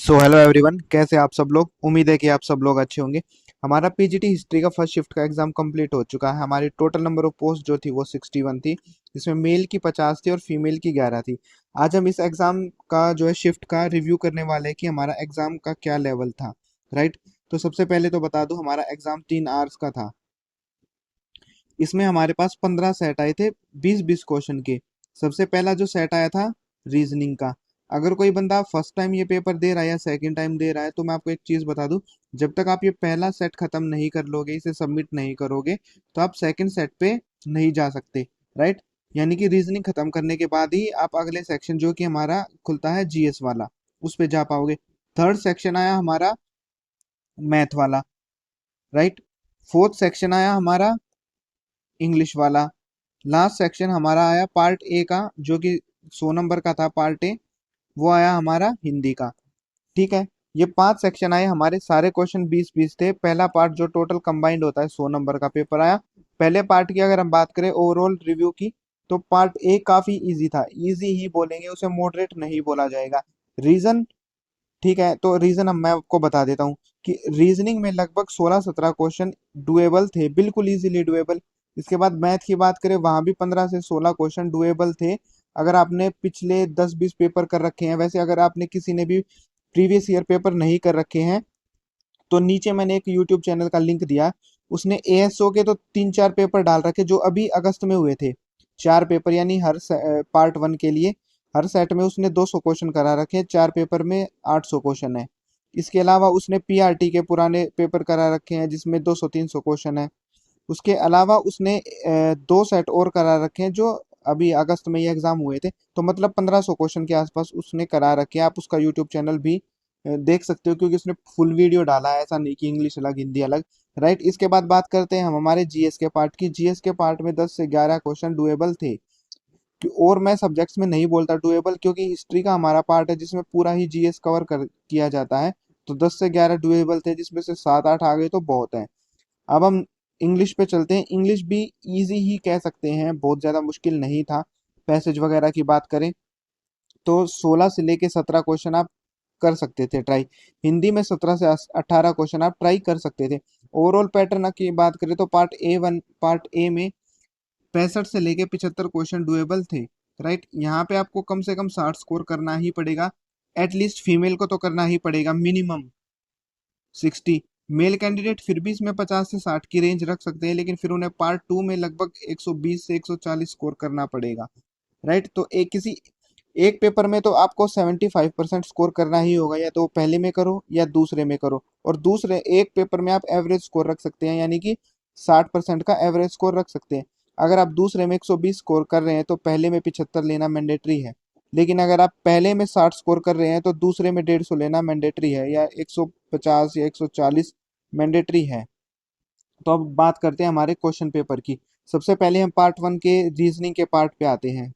So hello everyone, कैसे आप सब लोग। उम्मीद है कि आप सब लोग अच्छे होंगे। हमारा पीजीटी हिस्ट्री का फर्स्ट शिफ्ट का एग्जाम कंप्लीट हो चुका है। हमारी टोटल नंबर ऑफ पोस्ट जो थी वो 61 थी, जिसमें मेल की 50 थी और फीमेल की 11 थी। आज हम इस एग्जाम का जो है शिफ्ट का रिव्यू करने वाले हैं कि हमारा एग्जाम का क्या लेवल था। राइट। तो सबसे पहले तो बता दूं, हमारा एग्जाम 3 आवर्स का था। इसमें हमारे पास 15 सेट आए थे, 20-20 क्वेश्चन के। सबसे पहला जो सेट आया था रीजनिंग का। अगर कोई बंदा फर्स्ट टाइम ये पेपर दे रहा है या सेकंड टाइम दे रहा है, तो मैं आपको एक चीज बता दूं, जब तक आप ये पहला सेट खत्म नहीं कर लोगे, इसे सबमिट नहीं करोगे, तो आप सेकंड सेट पे नहीं जा सकते। राइट। यानी कि रीजनिंग खत्म करने के बाद ही आप अगले सेक्शन जो कि हमारा खुलता है जीएस वाला, उस पे जा पाओगे। थर्ड सेक्शन आया हमारा मैथ वाला। राइट। फोर्थ सेक्शन आया हमारा इंग्लिश वाला। लास्ट सेक्शन हमारा आया पार्ट ए का, जो कि 100 नंबर का था पार्ट ए। वो आया हमारा हिंदी का। ठीक है। ये 5 सेक्शन आए हमारे, सारे क्वेश्चन 20-20 थे। पहला पार्ट जो टोटल कंबाइंड होता है 100 नंबर का पेपर आया। पहले पार्ट की अगर हम बात करें ओवरऑल रिव्यू की, तो पार्ट ए काफी इजी था। इजी ही बोलेंगे, उसे मॉडरेट नहीं बोला जाएगा। रीजन, ठीक है, तो रीजन हम मैं आपको बता देता हूँ कि रीजनिंग में लगभग 16-17 क्वेश्चन डुएबल थे, बिल्कुल इजीली डुएबल। इसके बाद मैथ की बात करें, वहां भी 15 से 16 क्वेश्चन डुएबल थे। अगर आपने पिछले 10-20 पेपर कर रखे हैं, वैसे अगर आपने किसी ने भी प्रीवियस ईयर पेपर नहीं कर रखे हैं, तो नीचे मैंने एक यूट्यूब चैनल का लिंक दिया। उसने एएसओ के तो 3-4 पेपर डाल रखे जो अभी अगस्त में हुए थे। 4 पेपर, यानी हर पार्ट वन के लिए हर सेट में उसने 200 क्वेश्चन करा रखे हैं। 4 पेपर में 800 क्वेश्चन है। इसके अलावा उसने पीआरटी के पुराने पेपर करा रखे हैं, जिसमें 200-300 क्वेश्चन है। उसके अलावा उसने 2 सेट और करा रखे हैं जो अभी अगस्त में ये एग्जाम हुए थे। तो मतलब 1500 क्वेश्चन के आसपास उसने करा रखे हैं। आप उसका यूट्यूब चैनल भी देख सकते हो, क्योंकि उसने फुल वीडियो डाला है, ऐसा नहीं कि इंग्लिश अलग हिंदी अलग। राइट। इसके बाद बात करते हैं हम हमारे जीएस के पार्ट की। जीएस के पार्ट में 10 से 11 क्वेश्चन डुएबल थे। और मैं सब्जेक्ट्स में नहीं बोलता डुएबल, क्योंकि हिस्ट्री का हमारा पार्ट है जिसमें पूरा ही जीएस कवर कर किया जाता है। तो 10 से 11 डुएबल थे, जिसमें से 7-8 आ गए तो बहुत है। अब हम इंग्लिश पे चलते हैं। इंग्लिश भी इजी ही कह सकते हैं, बहुत ज़्यादा मुश्किल नहीं था। पैसेज वगैरह की बात करें तो 16 से लेके 17 क्वेश्चन आप कर सकते थे ट्राई। हिंदी में 17 से 18 क्वेश्चन आप ट्राई कर सकते थे। ओवरऑल पैटर्न की बात करें तो पार्ट ए में 65 से लेके 75 क्वेश्चन डुएबल थे। राइट। यहाँ पे आपको कम से कम 60 स्कोर करना ही पड़ेगा। एटलीस्ट फीमेल को तो करना ही पड़ेगा, मिनिमम 60। मेल कैंडिडेट फिर भी इसमें 50 से 60 की रेंज रख सकते हैं, लेकिन फिर उन्हें पार्ट टू में लगभग 120 से 140 स्कोर करना पड़ेगा। राइट। तो एक पेपर में तो आपको 75% स्कोर करना ही होगा, या तो पहले में करो या दूसरे में करो। और दूसरे एक पेपर में आप एवरेज स्कोर रख सकते हैं, यानी कि 60% का एवरेज स्कोर रख सकते हैं। अगर आप दूसरे में 120 स्कोर कर रहे हैं तो पहले में 75 लेना मैंडेटरी है। लेकिन अगर आप पहले में 60 स्कोर कर रहे हैं तो दूसरे में 150 लेना मैंडेटरी है, या 150 या 140 मैंडेटरी है। तो अब बात करते हैं हमारे क्वेश्चन पेपर की। सबसे पहले हम पार्ट वन के रीजनिंग के पार्ट पे आते हैं।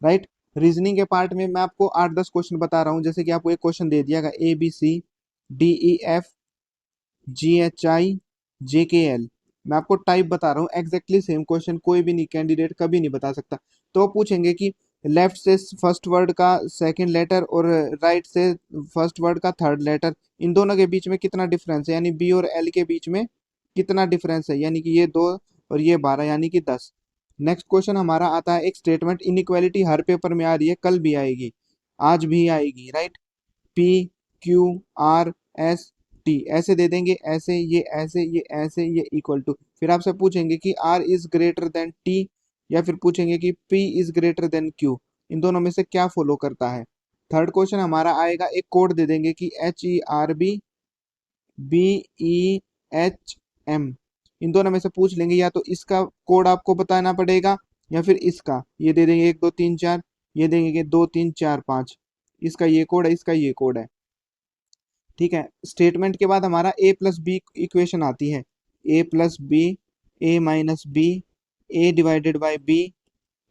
राइट। रीजनिंग के पार्ट में मैं आपको 8-10 क्वेश्चन बता रहा हूँ। जैसे कि आपको एक क्वेश्चन दे दिया ABCDEFGHI JKL। मैं आपको टाइप बता रहा हूँ, एग्जैक्टली सेम क्वेश्चन कोई भी नहीं, कैंडिडेट कभी नहीं बता सकता। तो पूछेंगे कि लेफ्ट से फर्स्ट वर्ड का सेकंड लेटर और राइट से फर्स्ट वर्ड का थर्ड लेटर, इन दोनों के बीच में कितना डिफरेंस है, यानी बी और एल के बीच में कितना डिफरेंस है, यानी कि ये 2 और ये 12, यानी कि 10। नेक्स्ट क्वेश्चन हमारा आता है एक स्टेटमेंट। इनइक्वालिटी हर पेपर में आ रही है, कल भी आएगी, आज भी आएगी। राइट। PQRST ऐसे दे देंगे, ऐसे, ये ऐसे, ये ऐसे, ये इक्वल टू। फिर आपसे पूछेंगे कि R is greater than T, या फिर पूछेंगे कि P is greater than Q। इन दोनों में से क्या फॉलो करता है। थर्ड क्वेश्चन हमारा आएगा, एक कोड दे देंगे कि HERB BEHM। इन दोनों में से पूछ लेंगे, या तो इसका कोड आपको बताना पड़ेगा या फिर इसका। ये दे देंगे 1 2 3 4, ये देंगे 2 3 4 5। इसका ये कोड है, इसका ये कोड है। ठीक है। स्टेटमेंट के बाद हमारा A+B इक्वेशन आती है। A+B, A-B, A/B,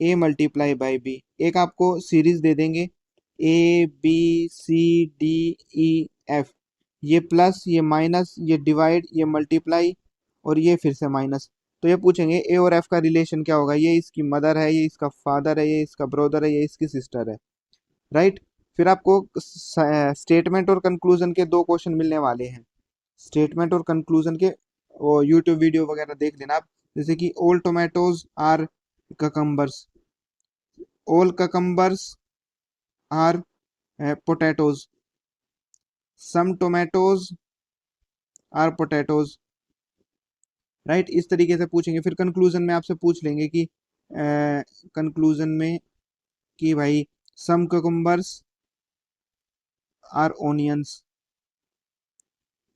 A×B। एक आपको सीरीज दे देंगे ABCDEF। ये प्लस, ये माइनस, ये डिवाइड, ये मल्टीप्लाई, और ये फिर से माइनस। तो ये पूछेंगे ए और एफ का रिलेशन क्या होगा। ये इसकी मदर है, ये इसका फादर है, ये इसका ब्रदर है, ये इसकी सिस्टर है। राइट। फिर आपको स्टेटमेंट और कंक्लूजन के दो क्वेश्चन मिलने वाले हैं। स्टेटमेंट और कंक्लूजन के वो यूट्यूब वीडियो वगैरह देख लेना आप। जैसे कि all tomatoes are cucumbers, all cucumbers are potatoes, some tomatoes are potatoes, right. इस तरीके से पूछेंगे। फिर कंक्लूजन में आपसे पूछ लेंगे कि कंक्लूजन में कि भाई सम ककम्बर्स आर ओनियंस,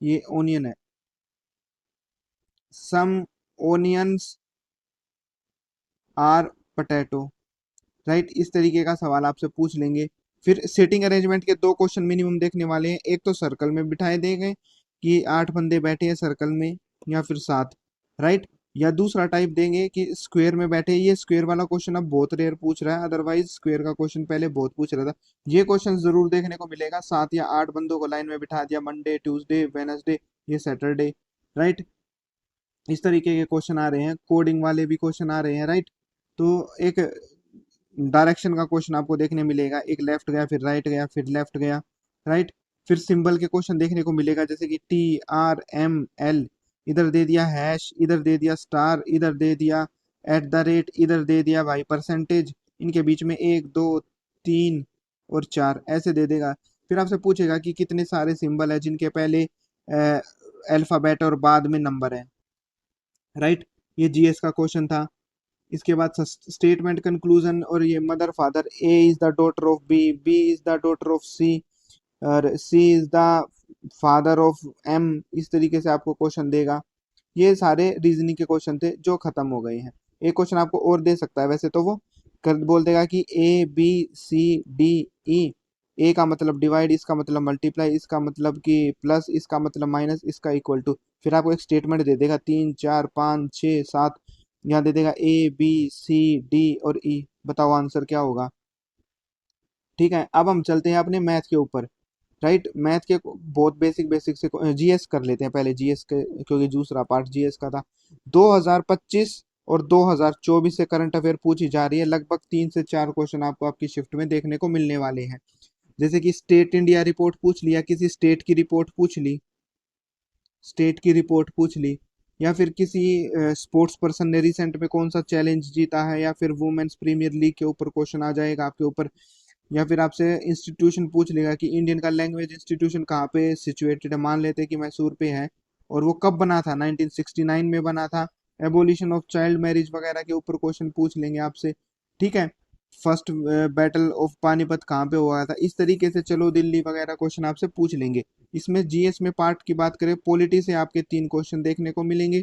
ये ओनियन है, सम ओनियंस आर पोटैटो, राइट। इस तरीके का सवाल आपसे पूछ लेंगे। फिर सेटिंग अरेंजमेंट के दो क्वेश्चन मिनिमम देखने वाले हैं। एक तो सर्कल में बिठाए देंगे कि 8 बंदे बैठे हैं सर्कल में या फिर 7, राइट। या दूसरा टाइप देंगे कि स्क्वायर में बैठे। ये स्क्वायर वाला क्वेश्चन अब बहुत रेयर पूछ रहा है, अदरवाइज स्क्वायर का क्वेश्चन पहले बहुत पूछ रहा था। ये क्वेश्चन जरूर देखने को मिलेगा। 7 या 8 बंदों को लाइन में बिठा दिया, मंडे ट्यूसडे वेनसडे ये सैटरडे, राइट। इस तरीके के क्वेश्चन आ रहे हैं। कोडिंग वाले भी क्वेश्चन आ रहे हैं, राइट। तो एक डायरेक्शन का क्वेश्चन आपको देखने मिलेगा, एक लेफ्ट गया फिर राइट गया फिर लेफ्ट गया, राइट। फिर सिंबल के क्वेश्चन देखने को मिलेगा, जैसे कि TRML, इधर दे दिया हैश, इधर दे दिया स्टार, इधर दे दिया @, इधर दे दिया भाई परसेंटेज, इनके बीच में 1 2 3 और 4 ऐसे दे देगा। फिर आपसे पूछेगा कि कितने सारे सिंबल है जिनके पहले अल्फाबेट और बाद में नंबर है, राइट। ये GS का क्वेश्चन था। इसके बाद स्टेटमेंट कंक्लूजन और ये mother father, A is the daughter of B is the daughter of C और C is the father of M, इस तरीके से आपको क्वेश्चन देगा। ये सारे रीजनिंग के क्वेश्चन थे जो खत्म हो गए हैं। एक क्वेश्चन आपको और दे सकता है वैसे तो वो कर बोल देगा कि ABCDE, ए का मतलब डिवाइड, इसका मतलब मल्टीप्लाई, इसका मतलब कि प्लस, इसका मतलब माइनस, इसका इक्वल टू। फिर आपको एक स्टेटमेंट दे देगा 3 4 5 6 7, यहाँ दे देगा ABCD और E, बताओ आंसर क्या होगा। ठीक है, अब हम चलते हैं अपने मैथ के ऊपर, राइट। मैथ के बहुत बेसिक बेसिक से GS कर लेते हैं पहले, GS के क्योंकि दूसरा पार्ट GS का था। 2025 और 2024 से करंट अफेयर पूछी जा रही है। लगभग 3 से 4 क्वेश्चन आपको आपकी शिफ्ट में देखने को मिलने वाले हैं। जैसे कि स्टेट इंडिया रिपोर्ट पूछ लिया, किसी स्टेट की रिपोर्ट पूछ ली, स्टेट की रिपोर्ट पूछ ली, या फिर किसी स्पोर्ट्स पर्सन ने रिसेंट में कौन सा चैलेंज जीता है, या फिर वुमेन्स प्रीमियर लीग के ऊपर क्वेश्चन आ जाएगा आपके ऊपर। या फिर आपसे इंस्टीट्यूशन पूछ लेगा कि इंडियन का लैंग्वेज इंस्टीट्यूशन कहाँ पे सिचुएटेड है। मान लेते हैं कि मैसूर पे है और वो कब बना था, 1969 में बना था। एबोलिशन ऑफ चाइल्ड मैरिज वगैरह के ऊपर क्वेश्चन पूछ लेंगे आपसे, ठीक है। फर्स्ट बैटल ऑफ पानीपत कहाँ पे हुआ था, इस तरीके से चलो दिल्ली वगैरह क्वेश्चन आपसे पूछ लेंगे। इसमें GS में पार्ट की बात करें, पॉलिटी से आपके 3 क्वेश्चन देखने को मिलेंगे,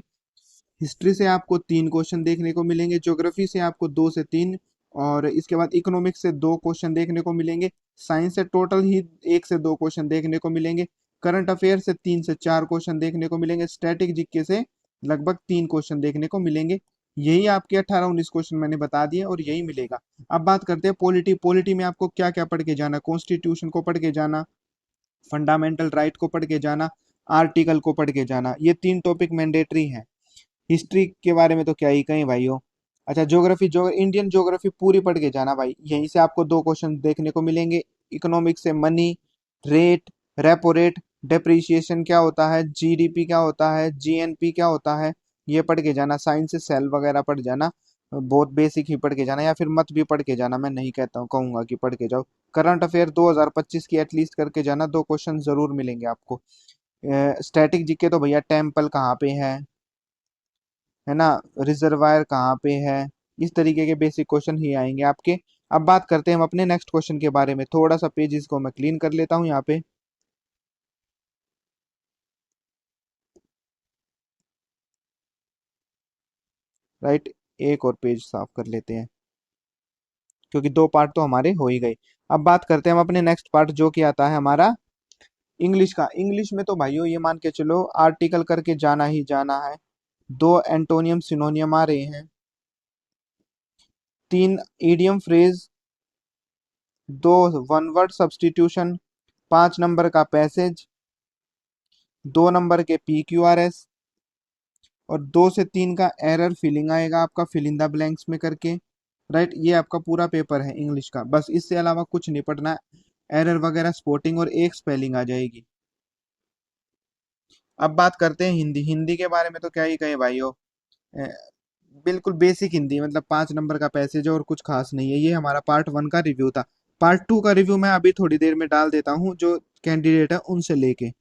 हिस्ट्री से आपको 3 क्वेश्चन देखने को मिलेंगे, ज्योग्राफी से आपको 2 से 3, और इसके बाद इकोनॉमिक्स से 2 क्वेश्चन देखने को मिलेंगे। साइंस से टोटल ही 1 से 2 क्वेश्चन देखने को मिलेंगे। करंट अफेयर से 3 से 4 क्वेश्चन देखने को मिलेंगे। स्टैटिक जीके से लगभग 3 क्वेश्चन देखने को मिलेंगे। यही आपके 18 19 क्वेश्चन मैंने बता दिए और यही मिलेगा। अब बात करते हैं पॉलिटी। पॉलिटी में आपको क्या क्या पढ़ के जाना, कॉन्स्टिट्यूशन को पढ़ के जाना, फंडामेंटल राइट को पढ़ के जाना, आर्टिकल को पढ़ के जाना, ये 3 टॉपिक मैंडेटरी हैं। हिस्ट्री के बारे में तो क्या ही कहीं भाइयों। अच्छा, ज्योग्राफी, जो इंडियन ज्योग्राफी पूरी पढ़ के जाना भाई, यहीं से आपको 2 क्वेश्चन देखने को मिलेंगे। इकोनॉमिक्स से money, rate, repo rate, depreciation क्या होता है, GDP क्या होता है, GNP क्या होता है, ये पढ़ के जाना। साइंस से सेल वगैरह पढ़ जाना, बहुत बेसिक ही पढ़ के जाना, या फिर मत भी पढ़ के जाना, मैं नहीं कहता हूँ, कहूंगा कि पढ़ के जाओ। करंट अफेयर 2025 की एटलीस्ट करके जाना, 2 क्वेश्चन जरूर मिलेंगे आपको। स्टैटिक जीके तो भैया टेम्पल कहाँ पे है ना, रिजर्वायर कहाँ पे है, इस तरीके के बेसिक क्वेश्चन ही आएंगे आपके। अब बात करते हैं हम अपने नेक्स्ट क्वेश्चन के बारे में। थोड़ा सा पेजेस को मैं क्लीन कर लेता हूँ यहाँ पे, राइट। एक और पेज साफ कर लेते हैं क्योंकि 2 पार्ट तो हमारे हो ही गए। अब बात करते हैं हम अपने नेक्स्ट पार्ट जो कि आता है हमारा इंग्लिश का। इंग्लिश में तो भाइयों ये मान के चलो आर्टिकल करके जाना ही जाना है। 2 एंटोनियम सिनोनियम आ रहे हैं, 3 idiom phrase, 2 1 word substitution, 5 number का पैसेज, 2 नंबर के PQRS, और 2 से 3 का एरर फिलिंग आएगा आपका, फिल इन द ब्लैंक्स में करके, राइट। ये आपका पूरा पेपर है इंग्लिश का, बस इससे अलावा कुछ नहीं पढ़ना है। एरर वगैरह स्पोर्टिंग और एक स्पेलिंग आ जाएगी। अब बात करते हैं हिंदी। हिंदी के बारे में तो क्या ही कहे भाइयों। अ, बिल्कुल बेसिक हिंदी, मतलब 5 नंबर का पैसेज है और कुछ खास नहीं है। ये हमारा पार्ट 1 का रिव्यू था। पार्ट 2 का रिव्यू मैं अभी थोड़ी देर में डाल देता हूँ, जो कैंडिडेट है उनसे लेके।